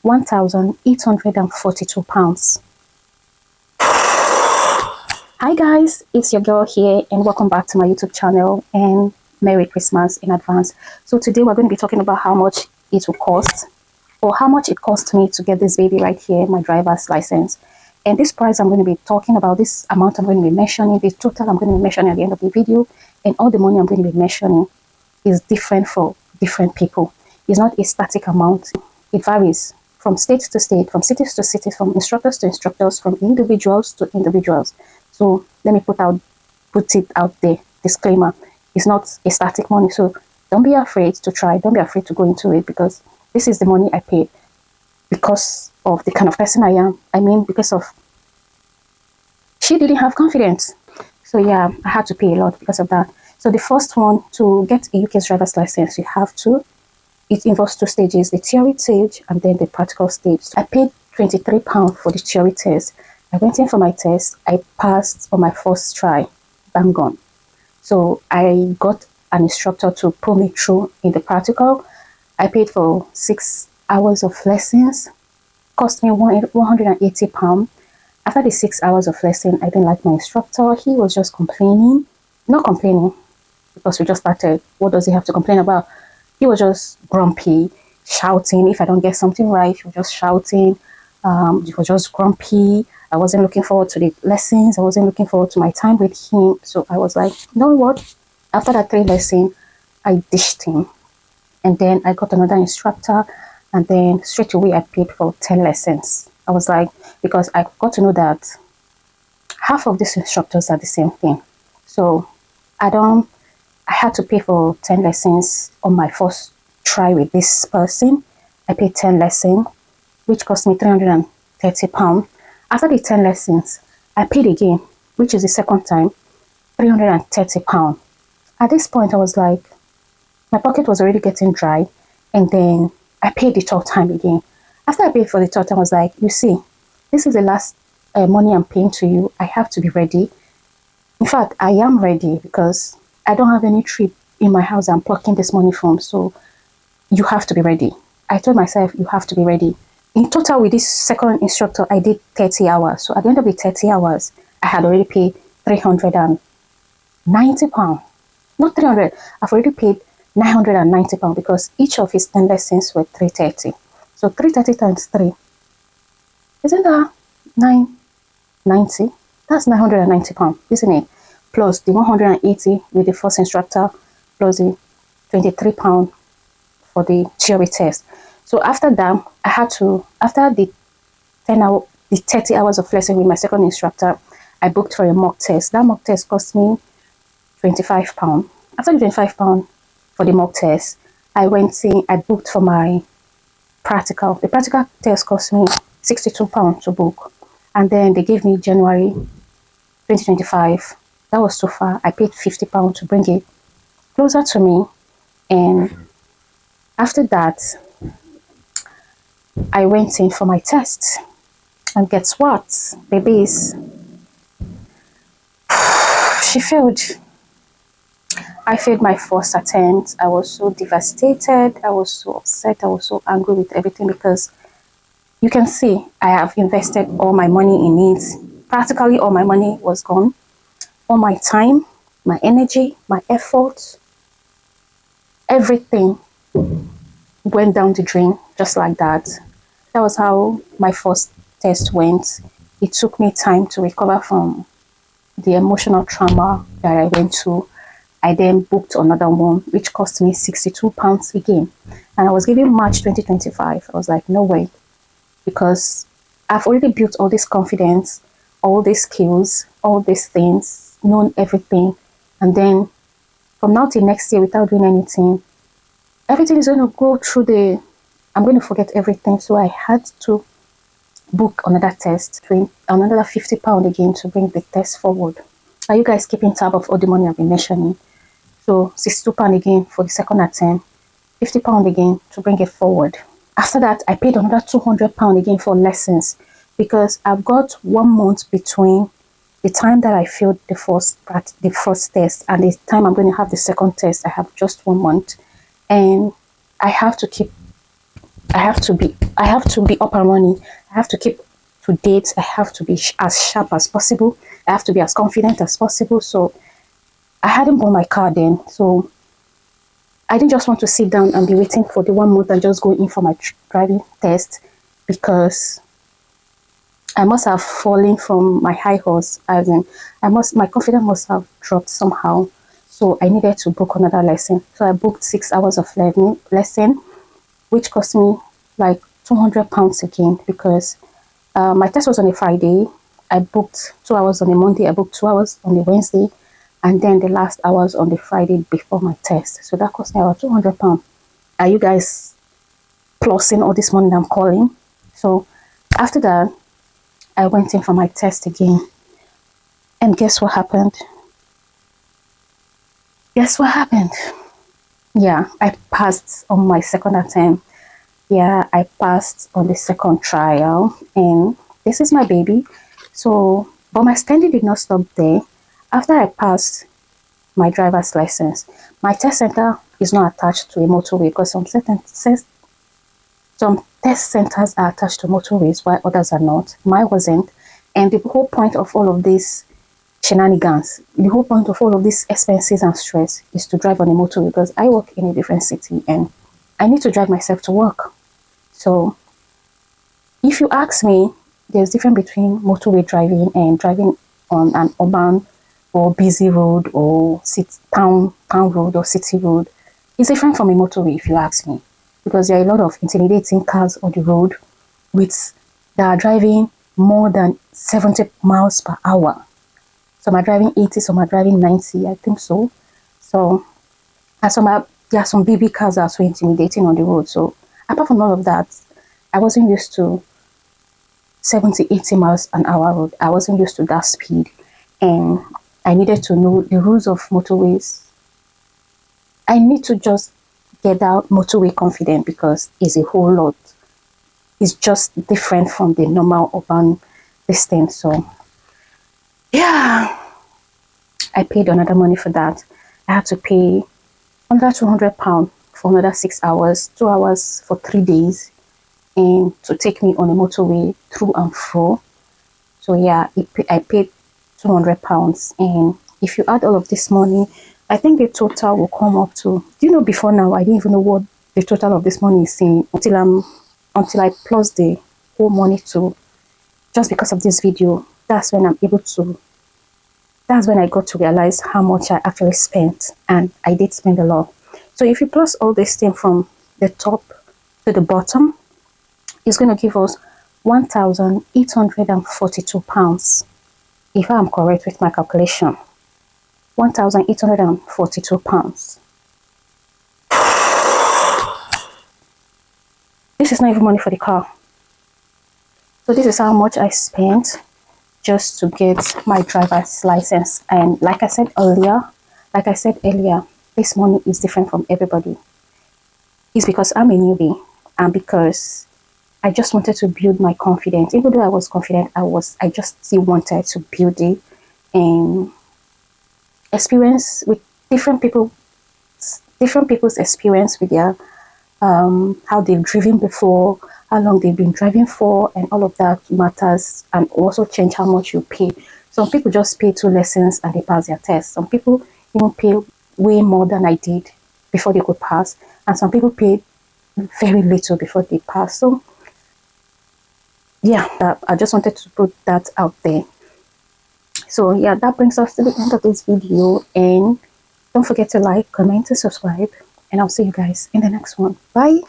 £1,842. Hi guys, it's your girl here and welcome back to my YouTube channel and Merry Christmas in advance. So today we're going to be talking about how much it will cost or how much it cost me to get this baby right here, my driver's license. And this price I'm going to be talking about, this amount I'm going to be mentioning, the total I'm going to be mentioning at the end of the video, and all the money I'm going to be mentioning is different for different people. It's not a static amount. It varies from state to state, from cities to cities, from instructors to instructors, from individuals to individuals. So let me put it out there, disclaimer, it's not a static money. So don't be afraid to try, don't be afraid to go into it, because this is the money I paid because of the kind of person I am. I mean, because of she didn't have confidence. So yeah, I had to pay a lot because of that. So the first one, to get a UK driver's license, you have to, it involves two stages, the theory stage and then the practical stage. I paid £23 for the theory test. I went in for my test. I passed on my first try. Bang on. So I got an instructor to pull me through in the practical. I paid for 6 hours of lessons. Cost me £180. After the 6 hours of lesson, I didn't like my instructor. He was just complaining. Not complaining, because we just started. What does he have to complain about? He was just grumpy, shouting. If I don't get something right, he was just shouting. He was just grumpy. I wasn't looking forward to the lessons. I wasn't looking forward to my time with him. So I was like, you know what? After that 3 lessons, I dished him. And then I got another instructor. And then straight away, I paid for 10 lessons. I was like, because I got to know that half of these instructors are the same thing. So I had to pay for 10 lessons on my first try with this person. I paid 10 lessons, which cost me £330. After the 10 lessons, I paid again, which is the second time, £330. At this point, I was like, my pocket was already getting dry, and then I paid the third time again. After I paid for the third time, I was like, you see, this is the last money I'm paying to you. I have to be ready. In fact, I am ready because I don't have any trip in my house I'm plucking this money from. So you have to be ready. I told myself, you have to be ready. In total, with this second instructor, I did 30 hours. So at the end of the 30 hours, I had already paid £390. Not 300. I've already paid £990 because each of his 10 lessons were 330. So 330 times 3. Isn't that 990? That's £990, isn't it? Plus the 180 with the first instructor, plus the £23 for the theory test. So after that, I had to, after the 30 hours of lesson with my second instructor, I booked for a mock test. That mock test cost me £25. After the £25 for the mock test, I went in, I booked for my practical. The practical test cost me £62 to book. And then they gave me January 2025. That was too far. I paid £50 to bring it closer to me. And after that, I went in for my test. And guess what? Babies, she failed. I failed my first attempt. I was so devastated. I was so upset. I was so angry with everything because you can see I have invested all my money in it. Practically all my money was gone. All my time, my energy, my effort, everything went down the drain just like that. That was how my first test went. It took me time to recover from the emotional trauma that I went through. I then booked another one, which cost me £62 again. And I was given March 2025. I was like, no way. Because I've already built all this confidence, all these skills, all these things, known everything. And then from now till next year, without doing anything, everything is going to go through I'm going to forget everything. So I had to book another test, another £50 again to bring the test forward. Are you guys keeping tab of all the money I've been mentioning? So £62 again for the second attempt, £50 again to bring it forward. After that, I paid another £200 again for lessons because I've got 1 month between the time that I failed the first test and the time I'm going to have the second test. I have just 1 month, and I have to keep I have to be up and running. I have to keep to date. I have to be as sharp as possible. I have to be as confident as possible. So I hadn't bought my car then. So I didn't just want to sit down and be waiting for the 1 month and just go in for my driving test, because I must have fallen from my high horse. As in, my confidence must have dropped somehow. So I needed to book another lesson. So I booked 6 hours of lesson, which cost me like £200 again, because my test was on a Friday. I booked 2 hours on a Monday. I booked 2 hours on a Wednesday, and then the last hours on the Friday before my test. So that cost me about £200. Are you guys plussing all this money that I'm calling? So after that, I went in for my test again. And guess what happened? Guess what happened? Yeah, I passed on my second attempt. Yeah, I passed on the second trial. And this is my baby. So, but my spending did not stop there. After I passed my driver's license, my test center is not attached to a motorway, because some test centers are attached to motorways while others are not. Mine wasn't. And the whole point of all of this shenanigans, the whole point of all of these expenses and stress is to drive on a motorway, because I work in a different city and I need to drive myself to work. So if you ask me, there's difference between motorway driving and driving on an urban or busy road or town road or city road. It's different from a motorway, if you ask me, because there are a lot of intimidating cars on the road that are driving more than 70 miles per hour. Some are driving 80, some are driving 90, I think so. So, and there are some baby cars that are so intimidating on the road. So, apart from all of that, I wasn't used to 70, 80 miles an hour road. I wasn't used to that speed. And I needed to know the rules of motorways. I need to just get out motorway confident, because it's a whole lot. It's just different from the normal urban distance. So, yeah, I paid another money for that. I had to pay under £200 for another 6 hours, 2 hours for 3 days, and to take me on a motorway through and fro. So yeah, I paid £200, and if you add all of this money, I think the total will come up to. Do you know, before now, I didn't even know what the total of this money is saying until I plus the whole money to, just because of this video. That's when I got to realize how much I actually spent, and I did spend a lot. So if you plus all this thing from the top to the bottom, it's going to give us £1,842, if I'm correct with my calculation. £1,842. This is not even money for the car. So this is how much I spent just to get my driver's license. And like I said earlier, this money is different from everybody. It's because I'm a newbie, and because I just wanted to build my confidence. Even though I was confident, I just still wanted to build it and experience with different people's experience with their how they've driven before, how long they've been driving for, and all of that matters, and also change how much you pay. Some people just pay 2 lessons and they pass their test. Some people even pay way more than I did before they could pass, and some people paid very little before they pass. So yeah, I just wanted to put that out there. So yeah, that brings us to the end of this video, and don't forget to like, comment, and subscribe, and I'll see you guys in the next one. Bye.